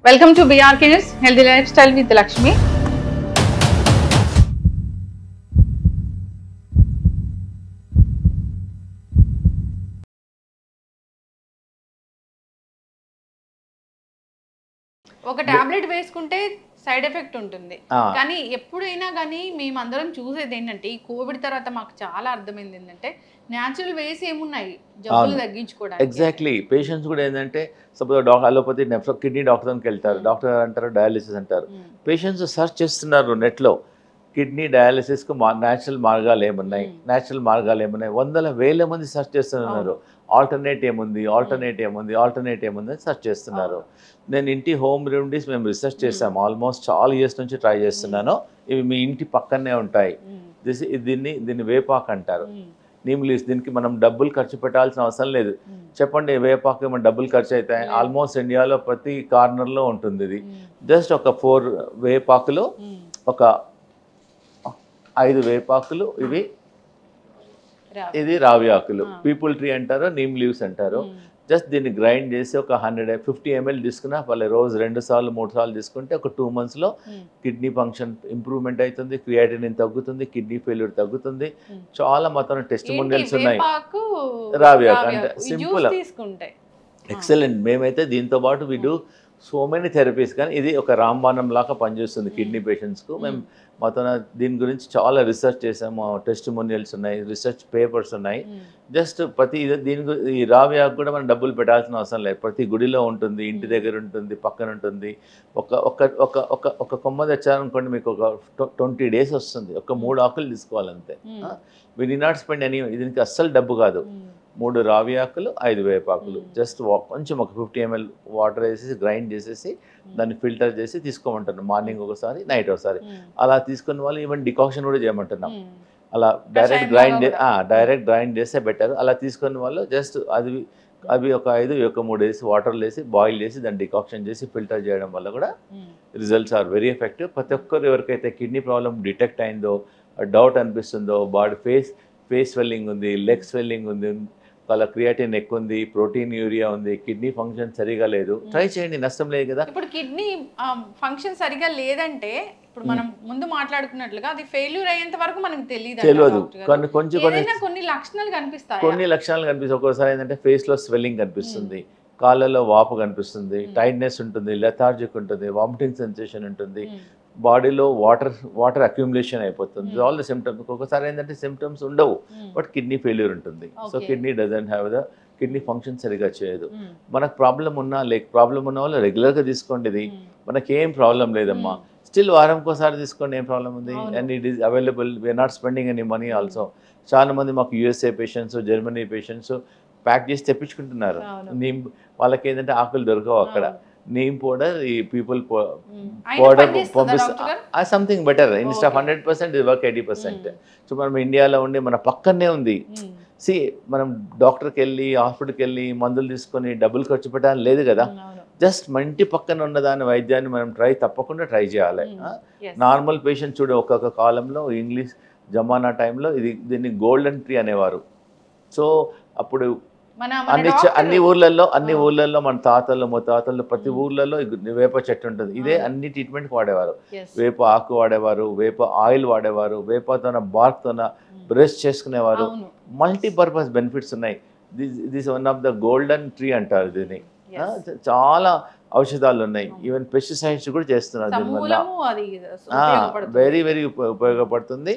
Welcome to BRK News, Healthy Lifestyle with Lakshmi. ఒక tablet వేసుకుంటే side effect ఉంటుంది కానీ ఎప్పుడైనా కానీ మేమందరం చూసేది ఏంటంటే ఈ కోవిడ్ తర్వాత మాకు చాలా అర్థమైంది ఏంటంటే న్యాచురల్ వేస్ ఏమున్నాయి జబ్బులు తగ్గించుకోవడానికి. ఎగ్జాక్ట్లీ పేషెంట్స్ కూడా ఏంటంటే సపోజ్ అలోపతి కిడ్నీ డాక్టర్ దగ్గరికి వెళ్తారు, డాక్టర్ అంటారు డయాలిసిస్ అంటారు. పేషెంట్స్ సర్చ్ చేస్తున్నారు నెట్లో కిడ్నీ డయాలిసిస్కు న్యాచురల్ మార్గాలు ఏమున్నాయి, న్యాచురల్ మార్గాలు ఏమున్నాయి, వందల వేల మంది సర్చ్ చేస్తున్నారు. ఆల్టర్నేట్ ఏముంది, ఆల్టర్నేట్ ఏముంది, ఆల్టర్నేట్ ఏముంది అని సర్చ్ చేస్తున్నారు. నేను ఇంటి హోమ్ రెమెడీస్ మేము రీసెర్చ్ చేసాము, ఆల్మోస్ట్ చాలా ఇయర్స్ నుంచి ట్రై చేస్తున్నాను. ఇవి మీ ఇంటి పక్కనే ఉంటాయి. దీన్ని వేపాకు అంటారు, నీమ్ లీవ్స్. దీనికి మనం డబ్బులు ఖర్చు పెట్టాల్సిన అవసరం లేదు. చెప్పండి వేపాకు ఏమైనా డబ్బులు ఖర్చు అవుతాయి? ఆల్మోస్ట్ ఇండియాలో ప్రతి కార్నర్లో ఉంటుంది. ఇది జస్ట్ ఒక 4 వేపాకులు, ఒక 5 వేపాకులు, ఇది రావి ఆకులు, పీపుల్ ట్రీ అంటారు, నీమ్ లీవ్స్ అంటారు. జస్ట్ దీన్ని గ్రైండ్ చేసి ఒక 150 ml తీసుకున్నా వాళ్ళ రోజు 2 సార్లు 3 సార్లు తీసుకుంటే ఒక 2 monthsలో కిడ్నీ ఫంక్షన్ ఇంప్రూవ్మెంట్ అవుతుంది, క్రియాటినిన్ తగ్గుతుంది, కిడ్నీ ఫెయిల్యూర్ తగ్గుతుంది. చాలా మొత్తం టెస్టిమోనియల్స్ ఉన్నాయి. రావి ఆకు అంటే సింపుల్, ఎక్సలెంట్. మేమైతే దీంతో పాటు we do so many therapies. కానీ ఇది ఒక రాంబాణం లాగా పనిచేస్తుంది కిడ్నీ పేషెంట్స్కు. మేము మొత్తం దీని గురించి చాలా రీసెర్చ్ చేసాము, టెస్టిమోనియల్స్ ఉన్నాయి, రీసెర్చ్ పేపర్స్ ఉన్నాయి. జస్ట్ ఈ రావి ఆకు కూడా మనం డబ్బులు పెట్టాల్సిన అవసరం లేదు. ప్రతి గుడిలో ఉంటుంది, ఇంటి దగ్గర ఉంటుంది, పక్కన ఉంటుంది. ఒక కొమ్మ తెచ్చారనుకోండి మీకు ఒక 20 days వస్తుంది. ఒక 3 ఆకులు తీసుకోవాలంతే. వి డి నాట్ స్పెండ్ ఎనీ, దీనికి అస్సలు డబ్బు కాదు. 3 రావి ఆకులు, 5 వేపాకులు, జస్ట్ కొంచెం ఒక 50 ml వాటర్ వేసేసి గ్రైండ్ చేసేసి దాన్ని ఫిల్టర్ చేసి తీసుకోమంటున్నాం. మార్నింగ్ ఒకసారి, నైట్ ఒకసారి. అలా తీసుకున్న వాళ్ళు ఈవెన్ డికాక్షన్ కూడా చేయమంటున్నాం. అలా డైరెక్ట్ గ్రైండ్ చేస్తే బెటర్. అలా తీసుకున్న వాళ్ళు జస్ట్ అవి ఒక 5, ఒక 3 వేసి వాటర్లో వేసి బాయిల్ చేసి దాన్ని డికాక్షన్ చేసి ఫిల్టర్ చేయడం వల్ల కూడా రిజల్ట్స్ ఆర్ వెరీ ఎఫెక్టివ్. ప్రతి ఒక్కరు ఎవరికైతే కిడ్నీ ప్రాబ్లం డిటెక్ట్ అయిందో, డౌట్ అనిపిస్తుందో, బాడీ ఫేస్ స్వెల్లింగ్ ఉంది, లెగ్ స్వెల్లింగ్ ఉంది, వాళ్ళ క్రియాటిన్ ఎక్కువ ఉంది, ప్రోటీన్ యూరియా ఉంది, కిడ్నీ ఫంక్షన్ సరిగా లేదు, ట్రై చేయండి, నష్టం లేదు కదా. ఇప్పుడు కిడ్నీ ఫంక్షన్ సరిగా లేదంటే ఇప్పుడు మనం ముందు మాట్లాడుకున్నట్లుగా అది ఫెయిల్యూర్ అయ్యేంత వరకు మనకు తెలియదు. కొన్ని లక్షణాలు కనిపిస్తాయి. ఒక్కోసారి ఏంటంటే ఫేస్ లో స్వెల్లింగ్ కనిపిస్తుంది, కాళ్ళలో వాపు కనిపిస్తుంది, టైట్నెస్ ఉంటుంది, లెథార్జిక్ ఉంటుంది, వామిటింగ్ సెన్సేషన్ ఉంటుంది, బాడీలో వాటర్ అక్యూములేషన్ అయిపోతుంది. All the symptoms. ఒక్కొక్కసారి ఏంటంటే సిమ్టమ్స్ ఉండవు, బట్ కిడ్నీ ఫెయిల్యూర్ ఉంటుంది. So kidney doesn't have the kidney function సరిగా చేయదు. మనకు ప్రాబ్లం ఉన్న వాళ్ళు రెగ్యులర్గా తీసుకోండి. ఇది మనకేం ప్రాబ్లం లేదమ్మా. స్టిల్ వారంకోసారి తీసుకోండి, ఏం ప్రాబ్లం ఉంది. And it is available. We're not spending any money also. చాలా మంది మాకు USA patients, Germany patients pack చేసి తెప్పించుకుంటున్నారు. వాళ్ళకి ఏంటంటే ఆకులు దొరకవు అక్కడ. నీమ్ పౌడర్, ఈ పీపుల్ పౌడర్ పంపిస్తారు. Something better. ఇన్స్టెడ్ ఆఫ్ 100% ఇది వర్క్ 80%. సో మనం ఇండియాలో ఉండి మన పక్కనే ఉంది. మనం డాక్టర్కి వెళ్ళి, హాస్పిటల్కి వెళ్ళి మందులు తీసుకొని డబ్బులు ఖర్చు పెట్టాలని లేదు కదా. జస్ట్ మన ఇంటి పక్కన ఉన్న దాని వైద్యాన్ని మనం తప్పకుండా ట్రై చేయాలి. నార్మల్ పేషెంట్ చూడ ఒక్కొక్క కాలంలో ఇంగ్లీష్ జమానా టైంలో దీన్ని గోల్డెన్ ట్రీ అనేవారు. సో అప్పుడు అన్ని ఊర్లలో మన తాతలు ముత్తాతలు ప్రతి ఊర్లలో వేప చెట్టు ఉంటుంది. ఇదే అన్ని ట్రీట్మెంట్కి వాడేవారు. వేప ఆకు వాడేవారు, వేప ఆయిల్ వాడేవారు, వేపతోన బార్క్తోన బ్రష్ చేసుకునేవారు. మల్టీపర్పస్ బెనిఫిట్స్ ఉన్నాయి. This one of the golden tree అంటారు దీన్ని. చాలా ఔషధాలు ఉన్నాయి. ఈవెన్ పెస్టిసైడ్స్ కూడా చేస్తున్నారు దీనివల్ల. వెరీ వెరీ ఉపయోగపడుతుంది.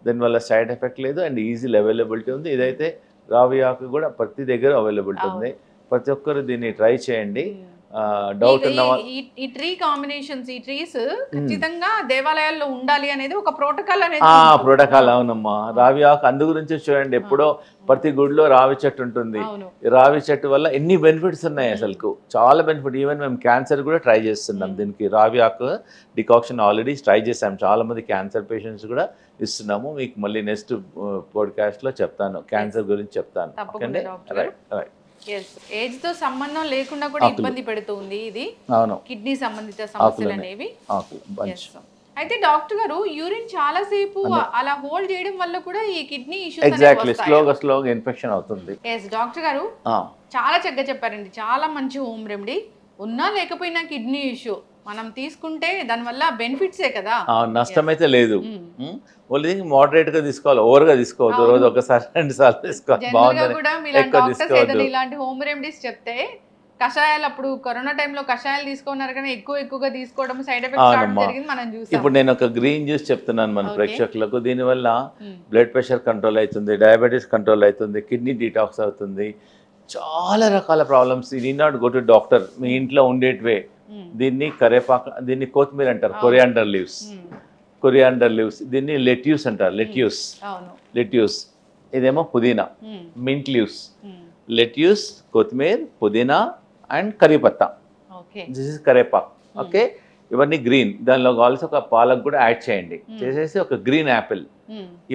దీనివల్ల సైడ్ ఎఫెక్ట్ లేదు అండ్ ఈజీ అవైలబిలిటీ ఉంది. ఇదైతే రావి ఆకు కూడా ప్రతి దగ్గర అవైలబిలిటీ ఉంది. ప్రతి ఒక్కరు దీన్ని ట్రై చేయండి. డౌట్ ఉన్న ఈ ట్రీ కాంబినేషన్స్, ఈ ట్రీస్ ఖచ్చితంగా దేవాలయాల్లో ఉండాలి అనేది ఒక ప్రోటోకాల్ అవునమ్మా. రావి ఆకు అందు గురించి చూడండి, ఎప్పుడో ప్రతి గుడిలో రావి చెట్టు ఉంటుంది. రావి చెట్టు వల్ల ఎన్ని బెనిఫిట్స్ ఉన్నాయి, అసలు చాలా బెనిఫిట్. ఈవెన్ మేము క్యాన్సర్ కూడా ట్రై చేస్తున్నాం. దీనికి రావి ఆకు డికాక్షన్ ఆల్రెడీ ట్రై చేసాం. చాలా మంది క్యాన్సర్ పేషెంట్స్ కూడా ఇస్తున్నాము. మీకు మళ్ళీ నెక్స్ట్ పోడ్కాస్ట్లో చెప్తాను, క్యాన్సర్ గురించి చెప్తాను. ఏజ్ తో సంబంధం లేకుండా కూడా ఇబ్బంది పెడుతుంది ఇది. కిడ్నీ సంబంధిత సమస్యలు అనేవి. అయితే డాక్టర్ గారు, యూరిన్ చాలా సేపు అలా హోల్డ్ చేయడం వల్ల కూడా ఈ కిడ్నీ ఇష్యూస్ స్లోగా ఇన్ఫెక్షన్ అవుతుంది. డాక్టర్ గారు చాలా చక్కగా చెప్పారండి. చాలా మంచి హోమ్ రెమెడీ. ఉన్నా లేకపోయినా కిడ్నీ ఇష్యూ మనం తీసుకుంటే దానివల్ల బెనిఫిట్సే కదా. నష్టం అయితే లేదు. ఓన్లీ మోడరేట్ గా తీసుకోవాలి, ఓవర్ గా తీసుకోవద్దు. రోజు ఒకసారి 2 సార్లు తీసుకోవాలి. బాగుంది ఎక్కువ తీసుకోవద్దు. ఇలాంటి హోమ్ రెమెడీస్ చెప్తే కషాయాలు అప్పుడు కరోనా టైంలో కషాయాలు తీసుకున్నారు కానీ ఎక్కువగా తీసుకోవడం సైడ్ ఎఫెక్ట్స్ జరిగింది మనం చూసాం. ఇప్పుడు నేను ఒక గ్రీన్ జ్యూస్ చెప్తున్నాను మన ప్రేక్షకులకు. దీనివల్ల బ్లడ్ ప్రెషర్ కంట్రోల్ అవుతుంది, డయాబెటీస్ కంట్రోల్ అవుతుంది, కిడ్నీ డీటాక్స్ అవుతుంది, చాలా రకాల ప్రాబ్లమ్స్. ఈ నాట్ గో టు డాక్టర్, మీ ఇంట్లో ఉండేటివే. దీన్ని కరేపాకు, దీన్ని కొత్తిమీర అంటారు, కొరియాండర్ లీవ్స్, దీన్ని లెట్యూస్ అంటారు, లెట్యూస్. ఇదేమో పుదీనా, మింట్ లీవ్స్. లెట్యూస్, కొత్తిమీర, పుదీనా అండ్ కరిపత్తా, దిస్ ఇస్ కరేపాక్. ఓకే, ఇవన్నీ గ్రీన్. దానిలో కావాల్సి ఒక పాలకు కూడా యాడ్ చేయండి, చేసేసి ఒక గ్రీన్ యాపిల్,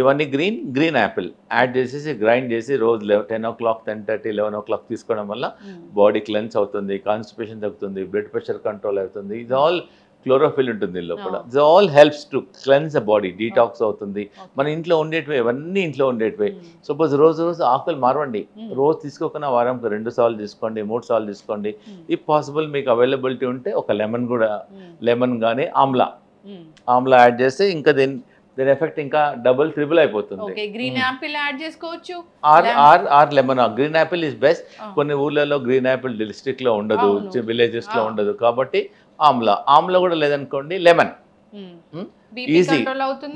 ఇవన్నీ గ్రీన్ యాపిల్ యాడ్ చేసేసి గ్రైండ్ చేసి రోజు 10 o'clock, 10:30, 11 o'clock తీసుకోవడం వల్ల బాడీ క్లెన్స్ అవుతుంది, కాన్స్టిపేషన్ తగ్గుతుంది, బ్లడ్ ప్రెషర్ కంట్రోల్ అవుతుంది. ఇది ఆల్ క్లోరోఫిల్ ఉంటుంది లోపల. This all helps to cleanse the body, detox అవుతుంది. మన ఇంట్లో ఉండేటివే, ఇవన్నీ ఇంట్లో ఉండేటివే. సపోజ్ రోజు ఆకులు మారవండి, రోజు తీసుకోకుండా వారంకి 2 సార్లు తీసుకోండి, 3 సార్లు తీసుకోండి. ఇఫ్ పాసిబుల్ మీకు అవైలబిలిటీ ఉంటే ఒక లెమన్ కానీ ఆమ్లా యాడ్ చేస్తే ఇంకా దీని ఎఫెక్ట్ ఇంకా డబుల్, ట్రిపుల్ అయిపోతుంది. గ్రీన్ యాపిల్ యాడ్ చేసుకోవచ్చు, or lemon. Green apple is best. కొన్ని ఊర్లలో గ్రీన్ యాపిల్ డిస్ట్రిక్ట్ లో ఉండదు, విలేజెస్ లో ఉండదు, కాబట్టి ఆమ్లా కూడా లేదనుకోండి లెమన్. ఈజీ,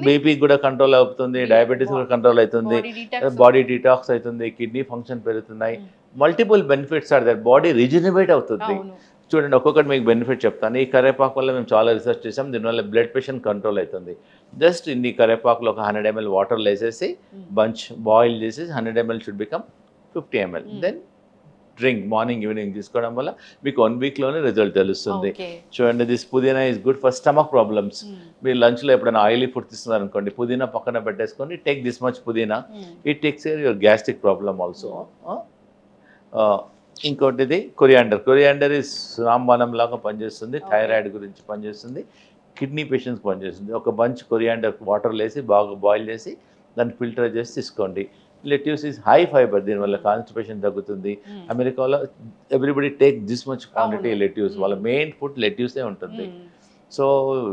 బీపీ కూడా కంట్రోల్ అవుతుంది, డయాబెటీస్ కూడా కంట్రోల్ అవుతుంది, బాడీ డీటాక్స్ అవుతుంది, కిడ్నీ ఫంక్షన్ పెరుగుతున్నాయి. Multiple benefits are there, body regenerate అవుతుంది. చూడండి, ఒక్కొక్కటి మీకు బెనిఫిట్ చెప్తాను. ఈ కరేపాకు వల్ల మేము చాలా రీసెర్చ్ చేసాం, దీనివల్ల బ్లడ్ ప్రెషర్ కంట్రోల్ అవుతుంది. జస్ట్ ఇన్ని కరేపాకులో ఒక 100 ml వాటర్లో వేసేసి బంచ్ బాయిల్ చేసేసి 100 ml should become 50 ml. Then drink morning evening తీసుకోవడం వల్ల మీకు 1 weekలోనే రిజల్ట్ తెలుస్తుంది. చూడండి, దిస్ పుదీనా is good for stomach problems. మీరు లంచ్లో ఎప్పుడైనా ఆయిలీ ఫుడ్ తీస్తున్నారు అనుకోండి, పుదీనా పక్కన పెట్టేసుకొని టేక్ దిస్ మచ్ పుదీనా, it takes your gastric problem also. ఇంకోటిది కొరియాండర్ ఇస్ రాంబాణం లాగా పనిచేస్తుంది, థైరాయిడ్ గురించి పనిచేస్తుంది, కిడ్నీ పేషెంట్స్ పనిచేస్తుంది. ఒక బంచ్ కొరియాండర్ వాటర్లో వేసి బాగా బాయిల్ చేసి దాన్ని ఫిల్టర్ చేసి తీసుకోండి. లెట్యూస్ ఈజ్ హై ఫైబర్, దీనివల్ల కాన్స్టిపేషన్ తగ్గుతుంది. అమెరికాలో everybody take this much quantity lettuce, వాళ్ళ మెయిన్ ఫుడ్ లెట్యూసే ఉంటుంది. So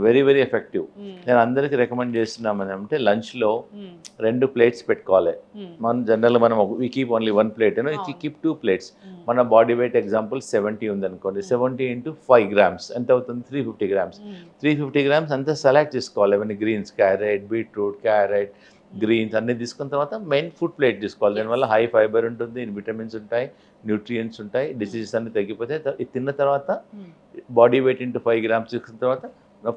very very effective. నేను అందరికీ రికమెండ్ చేస్తున్నామని అంటే లంచ్లో 2 plates పెట్టుకోవాలి. మనం జనరల్గా మనం we keep only 1 plate, keep 2 plates. మన బాడీ వెయిట్ ఎగ్జాంపుల్ 70 ఉందనుకోండి, 70 into 5 grams ఎంత అవుతుంది? 350 grams. 350 grams అంతా సెలెక్ట్ చేసుకోవాలి. అవన్నీ greens, carrot, beetroot, carrot, greens అన్నీ తీసుకున్న తర్వాత మెయిన్ ఫుడ్ ప్లేట్ తీసుకోవాలి. దానివల్ల హై ఫైబర్ ఉంటుంది, విటమిన్స్ ఉంటాయి, న్యూట్రియంట్స్ ఉంటాయి, డిసీజెస్ అన్నీ తగ్గిపోతాయి. ఇది తిన్న తర్వాత బాడీ వెయిట్ ఇంటూ 5 grams తీసుకున్న తర్వాత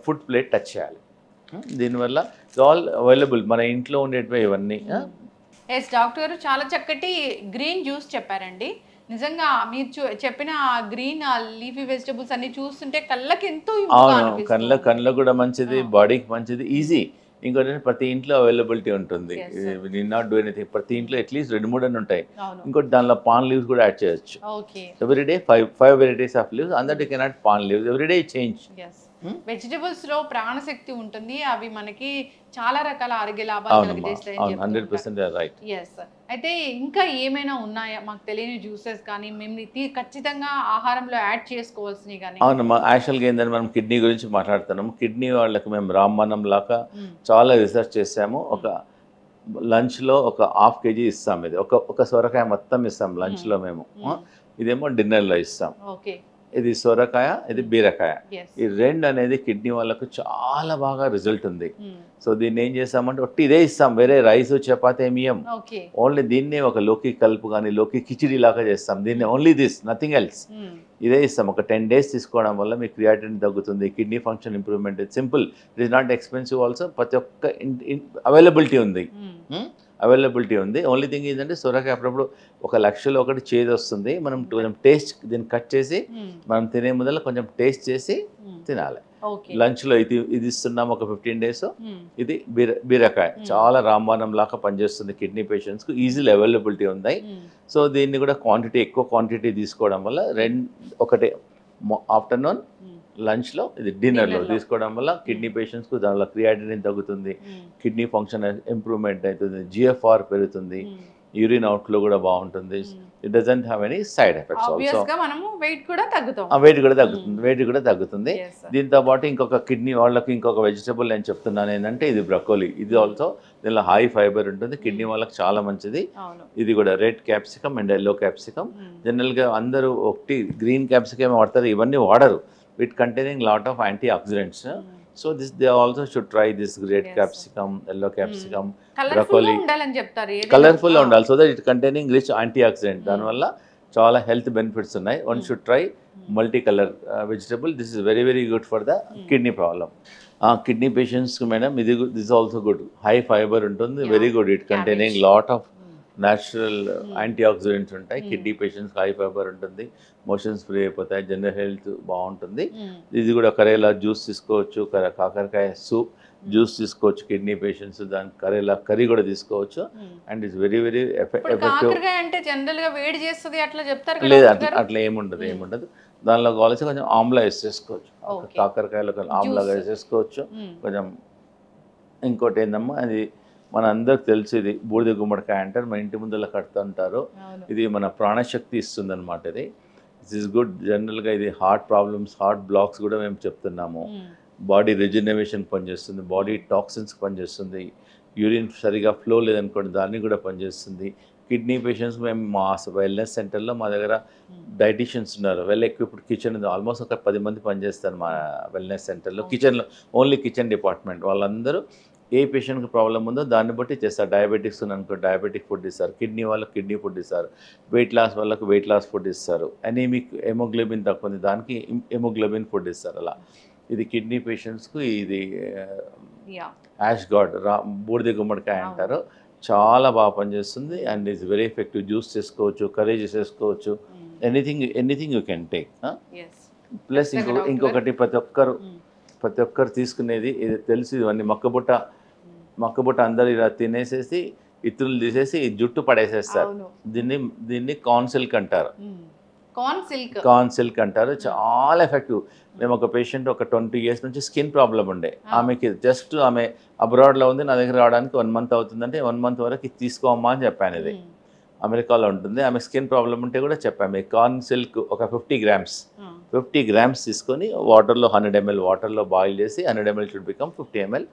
ఫుడ్ ప్లేట్ టచ్ చేయాలి. దీనివల్ల ఆల్ అవైలబుల్ మన ఇంట్లో ఉండేటివి ఇవన్నీ. ఎస్ డాక్టర్ గారు, చాలా చక్కటి గ్రీన్ జ్యూస్ చెప్పారండి. నిజంగా మీరు చెప్పిన గ్రీన్ లీఫీ వెజిటబుల్స్ అన్ని చూస్తుంటే కళ్ళకి ఎంతో, కళ్ళకు కూడా మంచిది, బాడీకి మంచిది, ఈజీ. ఇంకోటి ప్రతి ఇంట్లో అవైలబిలిటీ ఉంటుంది, నాట్ డూ ఎనీథింగ్. ప్రతి ఇంట్లో అట్లీస్ట్ 2-3 అని ఉంటాయి. ఇంకోటి దానిలో పాన్ లీవ్స్ కూడా యాడ్ చేయొచ్చు. ఎవ్రీడే 5 varieties ఆఫ్ లీవ్స్, అందర్ you cannot pan leaves, everyday change. Vegetables లో ప్రాణశక్తి ఉంటుంది, అవి మనకి చాలా రకాల ఆరోగ్య లాభాలు కలిగిస్తాయి. 100% రైట్. ఎస్. అయితే ఇంకా ఏమైనా ఉన్నాయా మాకు తెలియని జ్యూసెస్ కానీ మేము ఖచ్చితంగా ఆహారంలో యాడ్ చేసుకోవాల్సినవి కానీ? అవును, యాక్చువల్గా ఏంటంటే మనం కిడ్నీ గురించి మాట్లాడుతున్నాము. కిడ్నీ వాళ్ళకి మేము రామబాణం లాగా చాలా రీసెర్చ్ చేసాము. ఒక లంచ్లో ఒక 1/2 kg ఇస్తాం. ఇది ఒక సొరకాయ మొత్తం ఇస్తాం లంచ్లో మేము. ఇదేమో డిన్నర్లో ఇస్తాం. ఇది సొరకాయ, ఇది బీరకాయ. ఈ 2 అనేది కిడ్నీ వాళ్ళకు చాలా బాగా రిజల్ట్ ఉంది. సో దీన్ని ఏం చేస్తామంటే ఒట్టి ఇదే ఇస్తాం, వేరే రైస్ చపాతి ఏమి ఇయ్యం. ఓన్లీ దీన్నే ఒక లోకి కలుపు కానీ లోకి కిచిడి లాగా చేస్తాం. దీన్ని ఓన్లీ దిస్, నథింగ్ ఎల్స్. ఇదే ఇస్తాం. ఒక 10 days తీసుకోవడం వల్ల మీ క్రియాటిన్ తగ్గుతుంది, kidney function improvement. Simple, it is not expensive also. ప్రతి ఒక్క అవైలబిలిటీ ఉంది. ఓన్లీ థింగ్ ఏంటంటే సొరకాయ అప్పుడప్పుడు 1 లక్షలో ఒకటి చేదు వస్తుంది. మనం కొంచెం టేస్ట్ దీన్ని కట్ చేసి మనం తినే ముందర కొంచెం టేస్ట్ చేసి తినాలి. లంచ్లో ఇది ఇస్తున్నాం ఒక 15 days. ఇది బీరకాయ చాలా రాంబాణం లాగా పనిచేస్తుంది కిడ్నీ పేషెంట్స్కు, ఈజీలీ అవైలబిలిటీ ఉన్నాయి. సో దీన్ని కూడా ఎక్కువ క్వాంటిటీ తీసుకోవడం వల్ల ఒకటి ఆఫ్టర్నూన్, లంచ్లో, ఇది డిన్నర్లో తీసుకోవడం వల్ల కిడ్నీ పేషెంట్స్కు దానిలో క్రియాటినిన్ తగ్గుతుంది, కిడ్నీ ఫంక్షన్ ఇంప్రూవ్మెంట్ అవుతుంది, GFR పెరుగుతుంది, యూరిన్ అవుట్లో కూడా బాగుంటుంది. It doesn't have any side effects also. Obvious గా మనము వెయిట్ కూడా తగ్గుతాం. వెయిట్ కూడా తగ్గుతుంది. Yes, sir. దీంతో పాటు ఇంకొక కిడ్నీ వాళ్ళకి ఇంకొక వెజిటబుల్ నేను చెప్తున్నాను ఏంటంటే ఇది బ్రకోలీ. ఇది ఆల్సో దీనిలో హై ఫైబర్ ఉంటుంది, కిడ్నీ వాళ్ళకి చాలా మంచిది. అవును. ఇది కూడా red capsicum and yellow capsicum. జనరల్గా అందరూ ఒకటి గ్రీన్ క్యాప్సికమ్ వాడతారు, ఇవన్నీ వాడరు. It containing lot of antioxidants. So this they also should try this red capsicum, yellow capsicum, broccoli. ఉండాలని చెప్తారు. కలర్ఫుల్గా ఉండాలి, so that it containing rich antioxidant. దానివల్ల చాలా హెల్త్ బెనిఫిట్స్ ఉన్నాయి. One should try multi colour vegetable. This is very very good for the kidney problem. Kidney పేషెంట్స్కి madam ఇది this also good. High fibre ఉంటుంది, very good. It containing lot of natural antioxidants ఉంటాయి. Kidney patients high fibre ఉంటుంది, motions free అయిపోతాయి, general health బాగుంటుంది. ఇది కూడా కరేలా జ్యూస్ తీసుకోవచ్చు, కాకరకాయ సూప్ జ్యూస్ తీసుకోవచ్చు కిడ్నీ పేషెంట్స్. దాని కరేలా కర్రీ కూడా తీసుకోవచ్చు. And it's very very effective. కాకరకాయ అంటే జనరల్ గా వేడి చేస్తుంది అట్లా చెప్తారు కదా. లేదు, అట్లా ఏముండదు. దానిలో కావాల్సి కొంచెం ఆమ్లా వేసేసుకోవచ్చు. కాకరకాయలో ఆమ్లా వేసేసుకోవచ్చు కొంచెం. ఇంకోటి ఏందమ్మా, అది మన అందరికి తెలుసు, ఇది బూడిద గుమ్మడికాయ అంటారు, మన ఇంటి ముందర కడుతుంటారు. ఇది మన ప్రాణశక్తి ఇస్తుంది అనమాట. ఇది దిస్ ఇస్ గుడ్. జనరల్గా ఇది హార్ట్ ప్రాబ్లమ్స్, హార్ట్ బ్లాక్స్ కూడా మేము చెప్తున్నాము. బాడీ రిజనరేషన్ పనిచేస్తుంది, బాడీ టాక్సిన్స్ పనిచేస్తుంది. యూరిన్ సరిగా ఫ్లో లేదనుకోండి దాన్ని కూడా పనిచేస్తుంది. కిడ్నీ పేషెంట్స్ మేము మా వెల్నెస్ సెంటర్లో మా దగ్గర డైటీషియన్స్ ఉన్నారు, వెల్ ఎక్విప్డ్ కిచెన్ ఉంది. ఆల్మోస్ట్ ఒక 10 మంది పనిచేస్తారు మా వెల్నెస్ సెంటర్లో. కిచెన్లో ఓన్లీ కిచెన్ డిపార్ట్మెంట్. వాళ్ళందరూ ఏ పేషెంట్కి ప్రాబ్లం ఉందో దాన్ని బట్టి చేస్తారు. డయాబెటిక్స్ అనుకో డయాబెటిక్ ఫుడ్ ఇస్తారు, కిడ్నీ వాళ్ళకి కిడ్నీ ఫుడ్ ఇస్తారు, వెయిట్ లాస్ వాళ్ళకి వెయిట్ లాస్ ఫుడ్ ఇస్తారు, అనీమిక్ హెమోగ్లోబిన్ తక్కువ ఉంది దానికి హెమోగ్లోబిన్ ఫుడ్ ఇస్తారు. అలా ఇది కిడ్నీ పేషెంట్స్కు ఇది యాష్ గాడ్ బూడిద గుమ్మడికాయ అంటారు, చాలా బాగా పనిచేస్తుంది. And is very effective. Juice చేసుకోవచ్చు, కర్రీ చేసేసుకోవచ్చు, anything you can take. Plus ఇంకొకటి ప్రతి ఒక్కరు తీసుకునేది ఇది తెలుసు, ఇవన్నీ మక్కబుట్ట అందరు ఇలా తినేసేసి ఇత్తులు తీసేసి జుట్టు పడేసేస్తారు. దీన్ని కార్న్ సిల్క్ అంటారు. కార్న్ సిల్క్ అంటారు, చాలా ఎఫెక్టివ్. మేము ఒక పేషెంట్ ఒక 20 years నుంచి స్కిన్ ప్రాబ్లం ఉండే, ఆమెకి జస్ట్ ఆమె అబ్రాడ్లో ఉంది, నా దగ్గర రావడానికి 1 month అవుతుందంటే 1 month వరకు ఇది తీసుకోమ్మా అని చెప్పాను. ఇది అమెరికాలో ఉంటుంది. ఆమె స్కిన్ ప్రాబ్లం ఉంటే కూడా చెప్పాము. కార్న్ సిల్క్ ఒక 50 grams తీసుకొని వాటర్లో 100 ml వాటర్లో బాయిల్ చేసి 100 ml షుడ్ బికమ్ 50 ml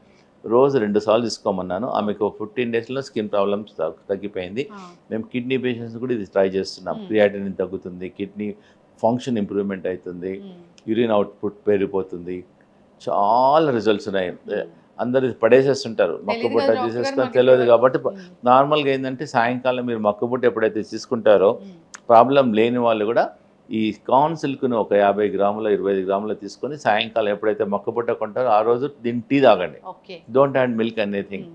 రోజు 2 సార్లు తీసుకోమన్నాను. ఆమెకు 15 daysలో స్కిన్ ప్రాబ్లమ్స్ తగ్గిపోయింది. మేము కిడ్నీ పేషెంట్స్ కూడా ఇది ట్రై చేస్తున్నాం. క్రియాటినిన్ తగ్గుతుంది, కిడ్నీ ఫంక్షన్ ఇంప్రూవ్మెంట్ అవుతుంది, యూరిన్ అవుట్పుట్ పెరిగిపోతుంది, చాలా రిజల్ట్స్ ఉన్నాయి. అందరు పడేసేస్తుంటారు, మక్కుబుట్ట తీసేసుకొని తెలియదు కాబట్టి. నార్మల్గా ఏంటంటే సాయంకాలం మీరు మక్కుబుట్ట ఎప్పుడైతే తీసుకుంటారో ప్రాబ్లం లేని వాళ్ళు కూడా ఈ కార్న్ సిల్క్ను ఒక 50 గ్రాముల 25 గ్రాముల తీసుకొని సాయంకాలం ఎప్పుడైతే మక్కుబుట్ట కొంటారో ఆ రోజు దీన్ని టీ తాగండి. Don't add milk anything,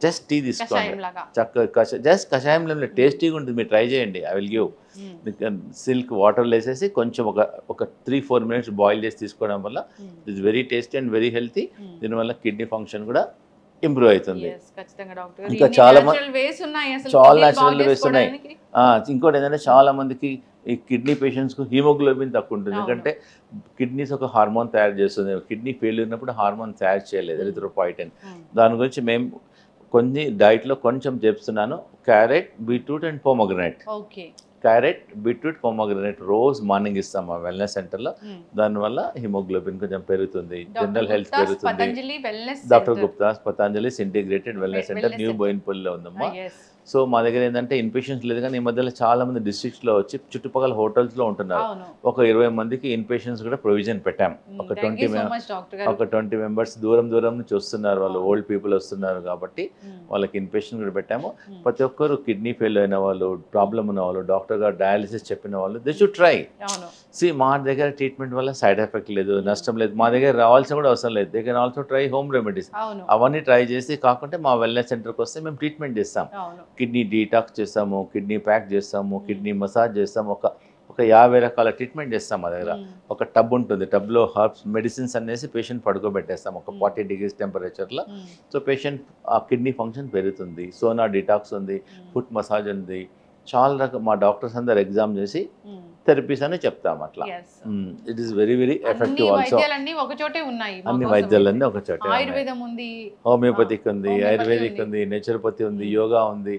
just tea తీసుకోండి. చక్కగా జస్ట్ కషాయంలో టేస్టీగా ఉంటుంది, మీరు ట్రై చేయండి. I will give. సిల్క్ వాటర్లో వేసేసి కొంచెం ఒక 3-4 minutes బాయిల్ చేసి తీసుకోవడం వల్ల it's very tasty and very healthy. దీనివల్ల కిడ్నీ ఫంక్షన్ కూడా ఇంప్రూవ్ అవుతుంది. ఇంకా చాలా న్యాచురల్ వేస్ ఉన్నాయి. ఇంకోటి ఏంటంటే చాలా మందికి ఈ కిడ్నీ పేషెంట్స్కు హీమోగ్లోబిన్ తక్కువ ఉంటుంది. ఎందుకంటే కిడ్నీస్ ఒక హార్మోన్ తయారు చేస్తుంది. కిడ్నీ ఫెయిల్ అయినప్పుడు హార్మోన్ తయారు చేయలేదు, ఎరిథ్రోపాయిటిన్. దాని గురించి మేము కొన్ని డైట్లో కొంచెం చెప్తున్నాను. Carrot, beetroot and pomegranate. Carrot, beetroot, pomegranate రోజు మార్నింగ్ ఇస్తాం మా వెల్నెస్ సెంటర్లో. దానివల్ల హిమోగ్లోబిన్ కొంచెం పెరుగుతుంది, జనరల్ హెల్త్ పెరుగుతుంది. Doctor Gupta's Patanjali's integrated wellness centre new బోయిన్పల్లిలో ఉందమ్మా. సో మా దగ్గర ఏంటంటే ఇన్పేషెంట్స్ లేదు, కానీ ఈ మధ్యలో చాలా మంది డిస్ట్రిక్ట్స్లో వచ్చి చుట్టుపక్కల హోటల్స్లో ఉంటున్నారు. ఒక 20 మందికి ఇన్పేషెంట్స్ కూడా ప్రొవిజన్ పెట్టాం. ఒక 20 members దూరం నుంచి వస్తున్నారు, వాళ్ళు ఓల్డ్ పీపుల్ వస్తున్నారు కాబట్టి వాళ్ళకి ఇన్పేషెంట్ కూడా పెట్టాము. ప్రతి ఒక్కరు కిడ్నీ ఫెయిల్ అయిన వాళ్ళు, ప్రాబ్లం ఉన్న వాళ్ళు, డాక్టర్ గారు డయాలిసిస్ చెప్పిన వాళ్ళు దే షుడ్ ట్రై. మా దగ్గర ట్రీట్మెంట్ వల్ల సైడ్ ఎఫెక్ట్ లేదు, నష్టం లేదు. మా దగ్గర రావాల్సిన కూడా అవసరం లేదు. They can also try home remedies. అవన్నీ ట్రై చేసి కాకుంటే మా వెల్నెస్ సెంటర్కి వస్తే మేము ట్రీట్మెంట్ చేస్తాం. కిడ్నీ డీటాక్స్ చేస్తాము, కిడ్నీ ప్యాక్ చేస్తాము, కిడ్నీ మసాజ్ చేస్తాము, ఒక 50 రకాల ట్రీట్మెంట్ చేస్తాం. మా దగ్గర ఒక టబ్ ఉంటుంది, టబ్లో హర్బ్స్ మెడిసిన్స్ అనేసి పేషెంట్ పడుకోబెట్టేస్తాం ఒక 40 degrees టెంపరేచర్లో. సో పేషెంట్ ఆ కిడ్నీ ఫంక్షన్ పెరుగుతుంది. సోనా డీటాక్స్ ఉంది, ఫుట్ మసాజ్ ఉంది, చాలా రకాల మా డాక్టర్స్ అందరు ఎగ్జామ్ చేసి థెరపీస్ అని చెప్తాం. అట్లా it is very very effective. Also అన్ని వైద్యాలన్నీ ఒక చోటే, హోమియోపతిక్ ఉంది, ఆయుర్వేదిక్ ఉంది, నేచురోపతి ఉంది, యోగా ఉంది,